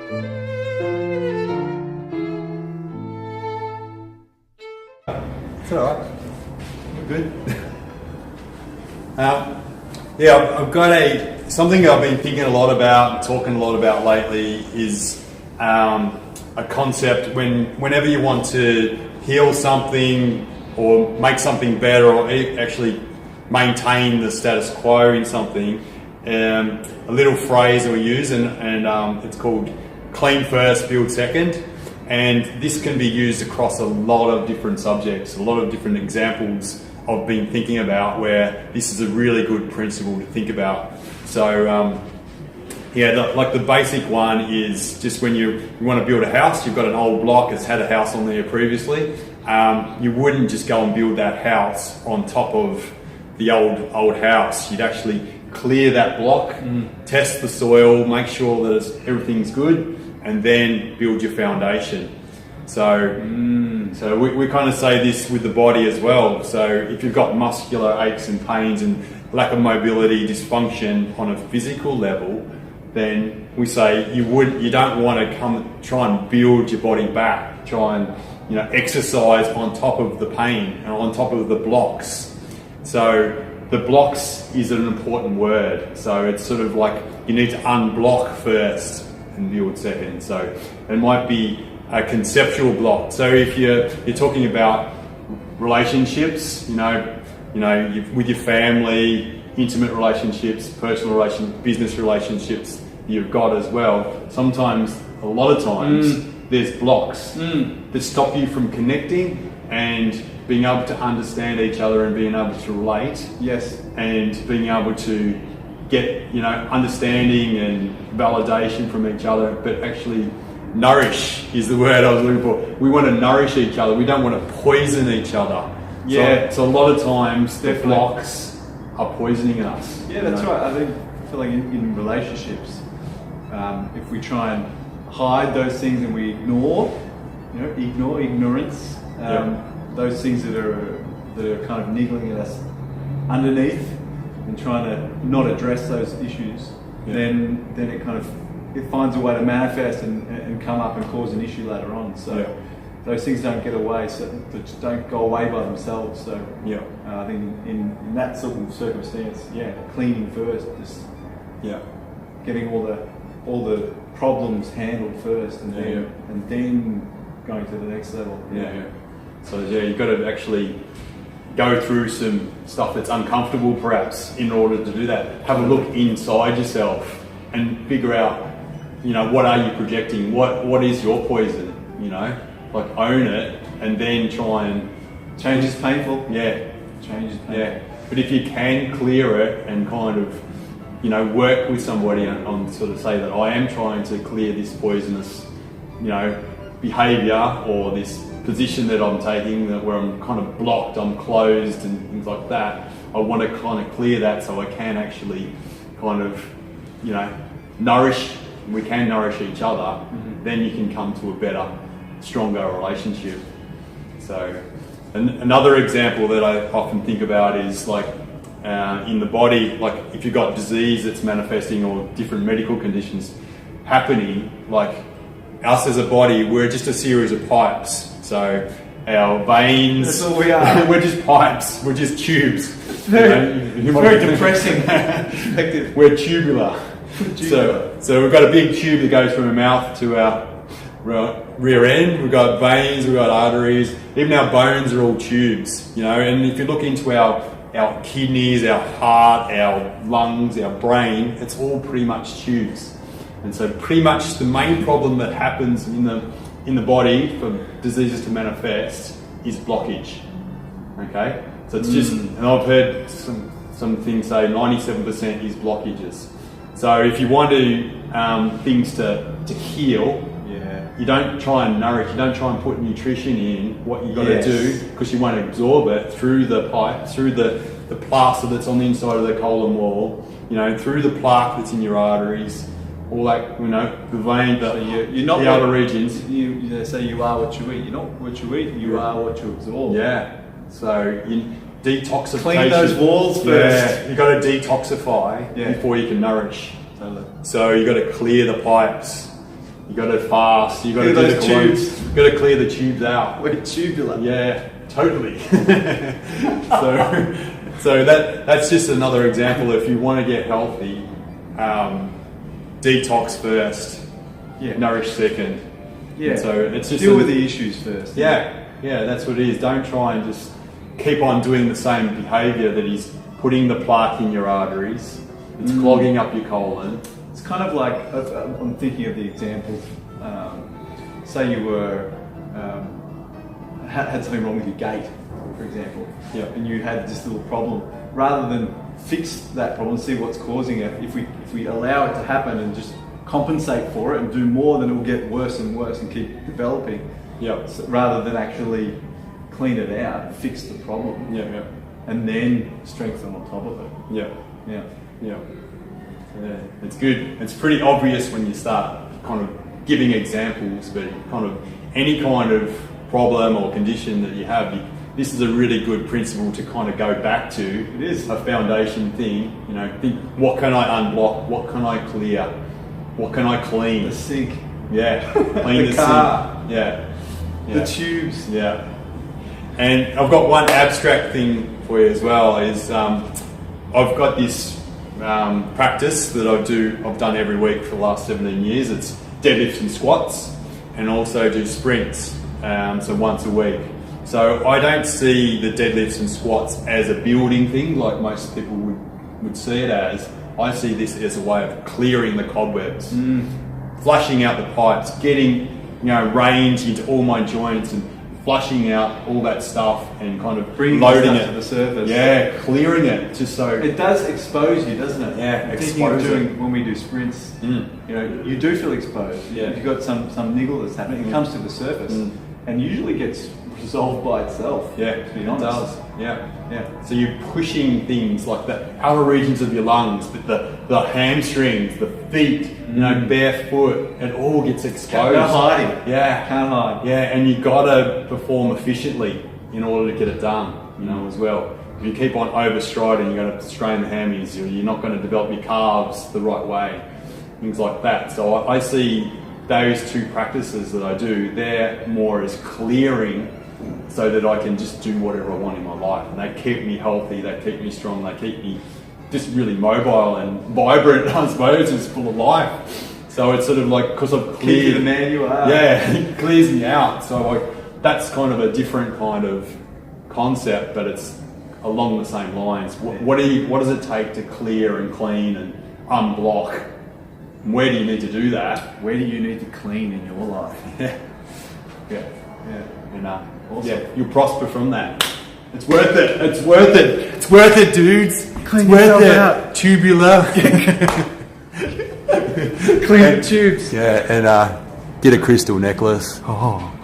It's all right. We're good. Yeah, I've got something I've been thinking a lot about, talking a lot about lately is a concept whenever you want to heal something or make something better or actually maintain the status quo in something, a little phrase that we use and it's called clean first, build second. And this can be used across a lot of different subjects, a lot of different examples I've been thinking about where this is a really good principle to think about. So like the basic one is just when you want to build a house, you've got an old block, it's had a house on there previously, you wouldn't just go and build that house on top of the old house. You'd actually clear that block, test the soil, make sure that everything's good, and then build your foundation. So we kind of say this with the body as well. So if you've got muscular aches and pains and lack of mobility, dysfunction on a physical level, then we say you don't want to try and build your body back, try and exercise on top of the pain and on top of the blocks. So the blocks is an important word. So it's sort of like you need to unblock first and build second. So it might be a conceptual block. So if you're talking about relationships, with your family, intimate relationships, personal relationships, business relationships you've got as well. Sometimes, a lot of times, there's blocks that stop you from connecting and being able to understand each other and being able to relate. Yes. And being able to get understanding and validation from each other, but actually nourish is the word I was looking for. We want to nourish each other. We don't want to poison each other. Yeah. So a lot of times the blocks are poisoning us. Yeah, that's right. I feel like in relationships, if we try and hide those things and we ignore ignorance, those things that are kind of niggling at us underneath, and trying to not address those issues, then it finds a way to manifest and come up and cause an issue later on. So those things don't get away, so they just don't go away by themselves. So I think in that sort of circumstance, cleaning first, just getting all the problems handled first, and then going to the next level. So you've got to actually go through some stuff that's uncomfortable perhaps in order to do that. Have a look inside yourself and figure out, what are you projecting? What is your poison? Like own it and then try and... Change is painful. Change is painful. But if you can clear it and kind of, work with somebody on sort of say that I am trying to clear this poisonous, behaviour or this position that I'm taking, where I'm kind of blocked, I'm closed and things like that. I want to kind of clear that so I can actually kind of, nourish, we can nourish each other, then you can come to a better, stronger relationship. So another example that I often think about is like in the body, like if you've got disease that's manifesting or different medical conditions happening, like us as a body, we're just a series of pipes. So our veins, that's all we are. We're just pipes, we're just tubes. Very depressing. We're tubular. So we've got a big tube that goes from our mouth to our rear end. We've got veins, we've got arteries, even our bones are all tubes, and if you look into our kidneys, our heart, our lungs, our brain, it's all pretty much tubes. And so pretty much the main problem that happens in the body for diseases to manifest is blockage. Okay? So it's just, and I've heard some things say 97% is blockages. So if you want things to heal, you don't try and nourish, you don't try and put nutrition in. What you've got to do, because you won't absorb it through the pipe, through the plaster that's on the inside of the colon wall, through the plaque that's in your arteries, all that, the vein, you're not the other regions. They say you are what you eat. You're not what you eat, you are what you absorb. Yeah. So detoxification. Clean those walls first. Yeah. You've got to detoxify before you can nourish. Totally. So you've got to clear the pipes. You got to fast. You got to do those the tubes. You got to clear the tubes out. We're tubular. Yeah, totally. So that's just another example. If you want to get healthy, detox first, nourish second. Yeah. And so it's just deal with the issues first. Yeah, that's what it is. Don't try and just keep on doing the same behaviour that is putting the plaque in your arteries. It's clogging up your colon. It's kind of like, I'm thinking of the example, say you were, had something wrong with your gait, for example, and you had this little problem. Rather than fix that problem, see what's causing it, if we allow it to happen and just compensate for it and do more, then it will get worse and worse and keep developing. So rather than actually clean it out, fix the problem. And then strengthen on top of it. Yeah, it's good. It's pretty obvious when you start kind of giving examples, but kind of any kind of problem or condition that you have, this is a really good principle to kind of go back to. It is a foundation thing. You know, think, what can I unblock? What can I clear? What can I clean? The sink. Clean the car. sink. The tubes. And I've got one abstract thing for you as well. Is I've got this practice that I've done every week for the last 17 years. It's deadlifts and squats, and also do sprints. So once a week. So I don't see the deadlifts and squats as a building thing like most people would see it as. I see this as a way of clearing the cobwebs, flushing out the pipes, getting range into all my joints and flushing out all that stuff and kind of bringing loading it to the surface. Clearing it just so it does expose you, doesn't it? Expose it. When we do sprints, you do feel exposed. If you've got some niggle that's happening, it comes to the surface and usually gets resolved by itself. To be honest. It does. So you're pushing things like the outer regions of your lungs, but the hamstrings, the feet, barefoot, it all gets exposed. No hiding. Can't hide. And you gotta perform efficiently in order to get it done, as well. If you keep on overstriding, you're gonna strain the hammies, you're not gonna develop your calves the right way, things like that. So I see those two practices that I do, they're more as clearing so that I can just do whatever I want in my life. And they keep me healthy, they keep me strong, they keep me just really mobile and vibrant, I suppose, just full of life. So it's sort of like, because I've cleared... Keep you the man you are. It clears me out. So that's kind of a different kind of concept, but it's along the same lines. What does it take to clear and clean and unblock? And where do you need to do that? Where do you need to clean in your life? And awesome. You'll prosper from that. It's worth it. It's worth it. It's worth it, dudes. Clean it's worth it. Out. Tubular. Clean the tubes. And get a crystal necklace. Oh.